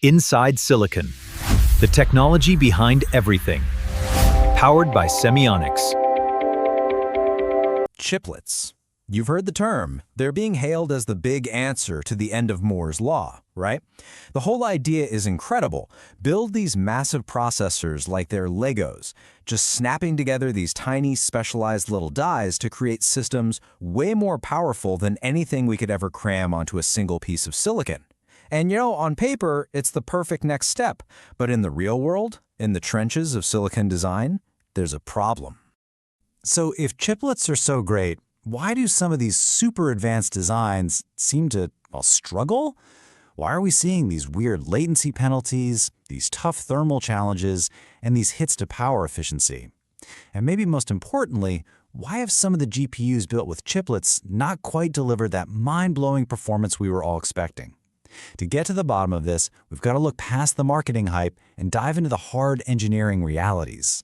Inside silicon, the technology behind everything. Powered by Semiconductor. Chiplets. You've heard the term. They're being hailed as the big answer to the end of Moore's law, right? The whole idea is incredible. Build these massive processors like they're Legos, just snapping together these tiny specialized little dies to create systems way more powerful than anything we could ever cram onto a single piece of silicon. And on paper, it's the perfect next step. But in the real world, in the trenches of silicon design, there's a problem. So if chiplets are so great, why do some of these super advanced designs seem to, struggle? Why are we seeing these weird latency penalties, these tough thermal challenges, and these hits to power efficiency? And maybe most importantly, why have some of the GPUs built with chiplets not quite delivered that mind-blowing performance we were all expecting? To get to the bottom of this, we've got to look past the marketing hype and dive into the hard engineering realities.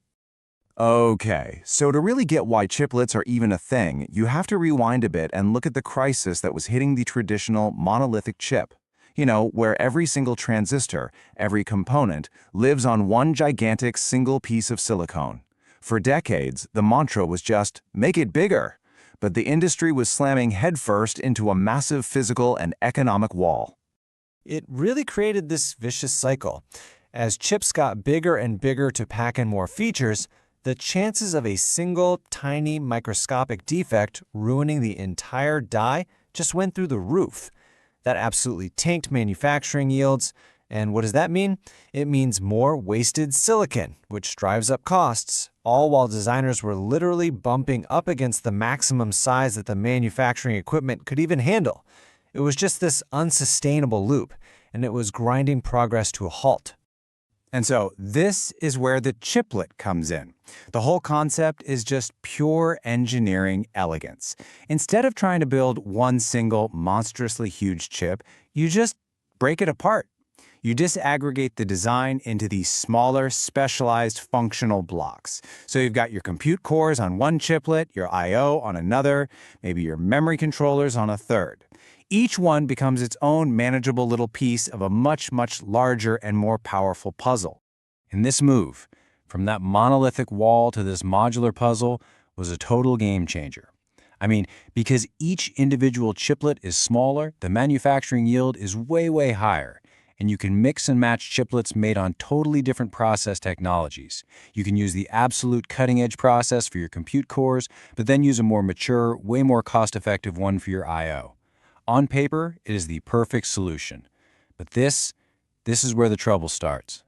Okay, so to really get why chiplets are even a thing, you have to rewind a bit and look at the crisis that was hitting the traditional monolithic chip. Where every single transistor, every component, lives on one gigantic single piece of silicon. For decades, the mantra was just, make it bigger. But the industry was slamming headfirst into a massive physical and economic wall. It really created this vicious cycle. As chips got bigger and bigger to pack in more features, the chances of a single, tiny, microscopic defect ruining the entire die just went through the roof. That absolutely tanked manufacturing yields. And what does that mean? It means more wasted silicon, which drives up costs, all while designers were literally bumping up against the maximum size that the manufacturing equipment could even handle. It was just this unsustainable loop, and it was grinding progress to a halt. And so this is where the chiplet comes in. The whole concept is just pure engineering elegance. Instead of trying to build one single monstrously huge chip, you just break it apart. You disaggregate the design into these smaller, specialized functional blocks. So you've got your compute cores on one chiplet, your I/O on another, maybe your memory controllers on a third. Each one becomes its own manageable little piece of a much, much larger and more powerful puzzle. And this move, from that monolithic wall to this modular puzzle, was a total game changer. Because each individual chiplet is smaller, the manufacturing yield is way, way higher. And you can mix and match chiplets made on totally different process technologies. You can use the absolute cutting-edge process for your compute cores, but then use a more mature, way more cost-effective one for your I/O. On paper, it is the perfect solution. But this is where the trouble starts.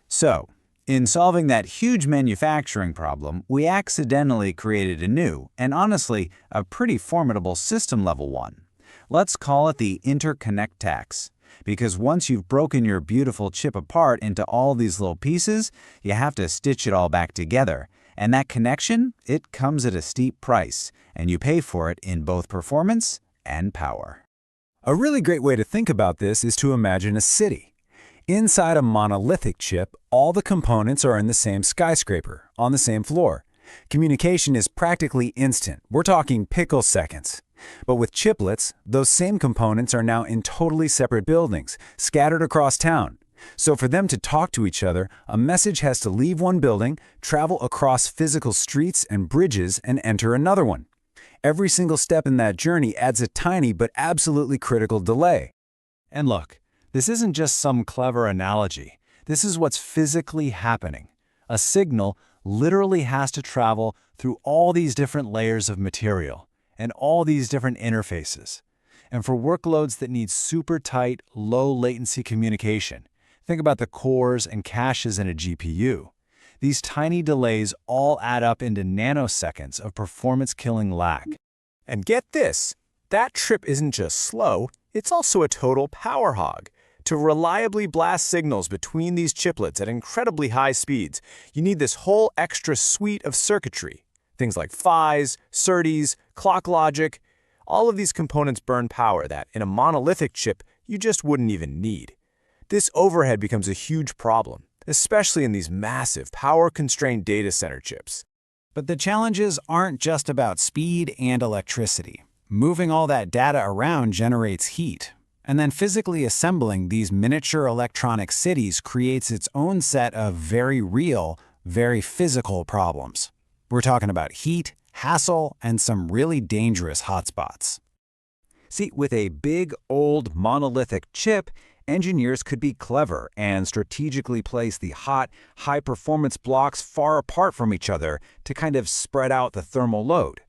So, in solving that huge manufacturing problem, we accidentally created a new, and honestly, a pretty formidable system-level one. Let's call it the interconnect tax. Because once you've broken your beautiful chip apart into all these little pieces, you have to stitch it all back together. And that connection, it comes at a steep price, and you pay for it in both performance and power. A really great way to think about this is to imagine a city. Inside a monolithic chip, all the components are in the same skyscraper, on the same floor. Communication is practically instant. We're talking picoseconds. But with chiplets, those same components are now in totally separate buildings, scattered across town. So for them to talk to each other, a message has to leave one building, travel across physical streets and bridges, and enter another one. Every single step in that journey adds a tiny but absolutely critical delay. And look, this isn't just some clever analogy. This is what's physically happening. A signal literally has to travel through all these different layers of material and all these different interfaces. And for workloads that need super tight, low latency communication, think about the cores and caches in a GPU. These tiny delays all add up into nanoseconds of performance-killing lag. And get this, that trip isn't just slow, it's also a total power hog. To reliably blast signals between these chiplets at incredibly high speeds, you need this whole extra suite of circuitry. Things like PHYs, SerDes, clock logic. All of these components burn power that, in a monolithic chip, you just wouldn't even need. This overhead becomes a huge problem, especially in these massive, power-constrained data center chips. But the challenges aren't just about speed and electricity. Moving all that data around generates heat. And then physically assembling these miniature electronic cities creates its own set of very real, very physical problems. We're talking about heat, hassle, and some really dangerous hotspots. See, with a big, old, monolithic chip, engineers could be clever and strategically place the hot, high-performance blocks far apart from each other to kind of spread out the thermal load.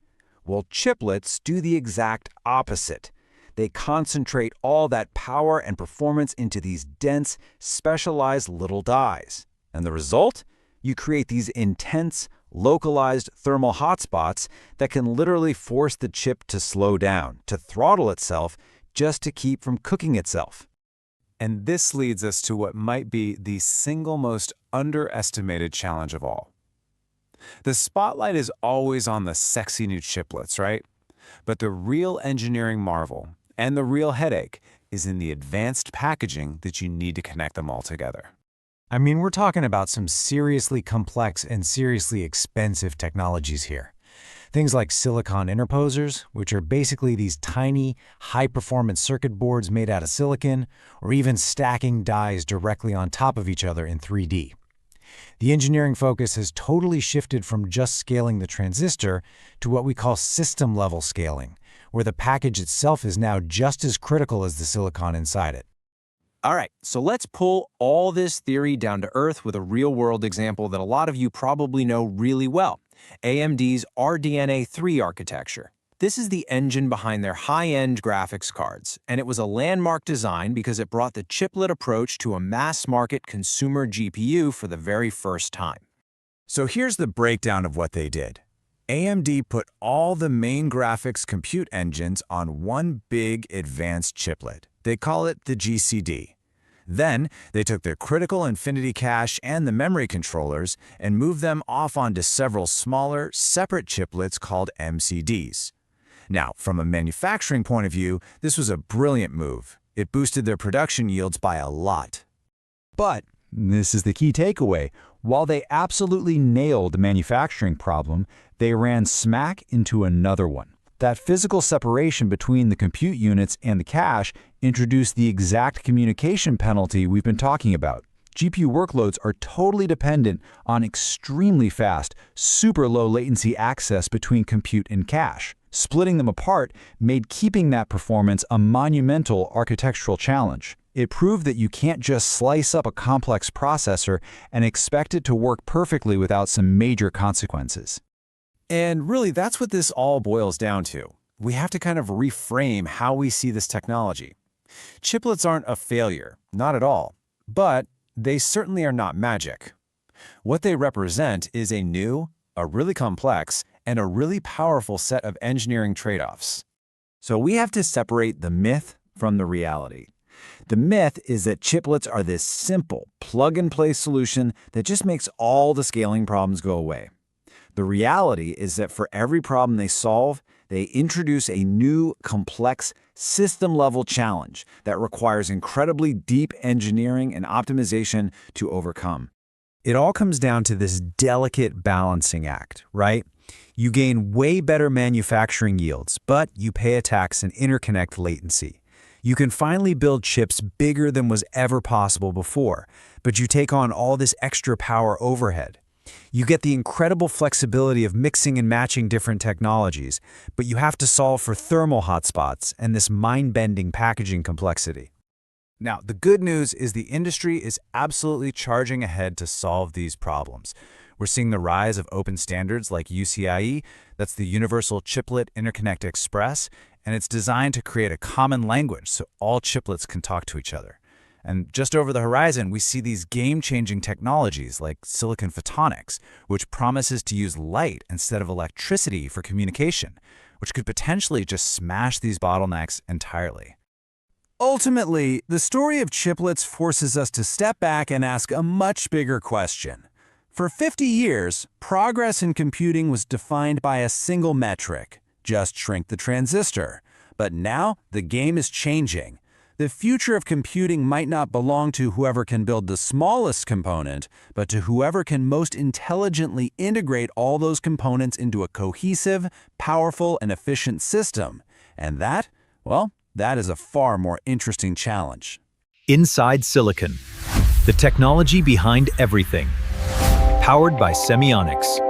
Well, chiplets do the exact opposite. They concentrate all that power and performance into these dense, specialized little dies. And the result? You create these intense, localized thermal hotspots that can literally force the chip to slow down, to throttle itself, just to keep from cooking itself. And this leads us to what might be the single most underestimated challenge of all. The spotlight is always on the sexy new chiplets, right? But the real engineering marvel and the real headache is in the advanced packaging that you need to connect them all together. I mean, we're talking about some seriously complex and seriously expensive technologies here. Things like silicon interposers, which are basically these tiny, high-performance circuit boards made out of silicon, or even stacking dies directly on top of each other in 3D. The engineering focus has totally shifted from just scaling the transistor to what we call system-level scaling, where the package itself is now just as critical as the silicon inside it. All right, so let's pull all this theory down to earth with a real-world example that a lot of you probably know really well, AMD's RDNA 3 architecture. This is the engine behind their high-end graphics cards, and it was a landmark design because it brought the chiplet approach to a mass-market consumer GPU for the very first time. So here's the breakdown of what they did. AMD put all the main graphics compute engines on one big advanced chiplet. They call it the GCD. Then, they took the critical infinity cache and the memory controllers and moved them off onto several smaller, separate chiplets called MCDs. Now, from a manufacturing point of view, this was a brilliant move. It boosted their production yields by a lot. But this is the key takeaway. While they absolutely nailed the manufacturing problem, they ran smack into another one. That physical separation between the compute units and the cache introduced the exact communication penalty we've been talking about. GPU workloads are totally dependent on extremely fast, super low latency access between compute and cache. Splitting them apart made keeping that performance a monumental architectural challenge. It proved that you can't just slice up a complex processor and expect it to work perfectly without some major consequences. And really, that's what this all boils down to. We have to kind of reframe how we see this technology. Chiplets aren't a failure, not at all, but they certainly are not magic. What they represent is a new, a really complex, and a really powerful set of engineering trade-offs. So we have to separate the myth from the reality. The myth is that chiplets are this simple, plug-and-play solution that just makes all the scaling problems go away. The reality is that for every problem they solve, they introduce a new, complex, system-level challenge that requires incredibly deep engineering and optimization to overcome. It all comes down to this delicate balancing act, right? You gain way better manufacturing yields, but you pay a tax in interconnect latency. You can finally build chips bigger than was ever possible before, but you take on all this extra power overhead. You get the incredible flexibility of mixing and matching different technologies, but you have to solve for thermal hotspots and this mind-bending packaging complexity. Now, the good news is the industry is absolutely charging ahead to solve these problems. We're seeing the rise of open standards like UCIe, that's the Universal Chiplet Interconnect Express, and it's designed to create a common language so all chiplets can talk to each other. And just over the horizon, we see these game-changing technologies like silicon photonics, which promises to use light instead of electricity for communication, which could potentially just smash these bottlenecks entirely. Ultimately, the story of chiplets forces us to step back and ask a much bigger question. For 50 years, progress in computing was defined by a single metric: just shrink the transistor. But now, the game is changing. The future of computing might not belong to whoever can build the smallest component, but to whoever can most intelligently integrate all those components into a cohesive, powerful, and efficient system. And that, well, That is a far more interesting challenge. Inside silicon, the technology behind everything. Powered by Semiconductor.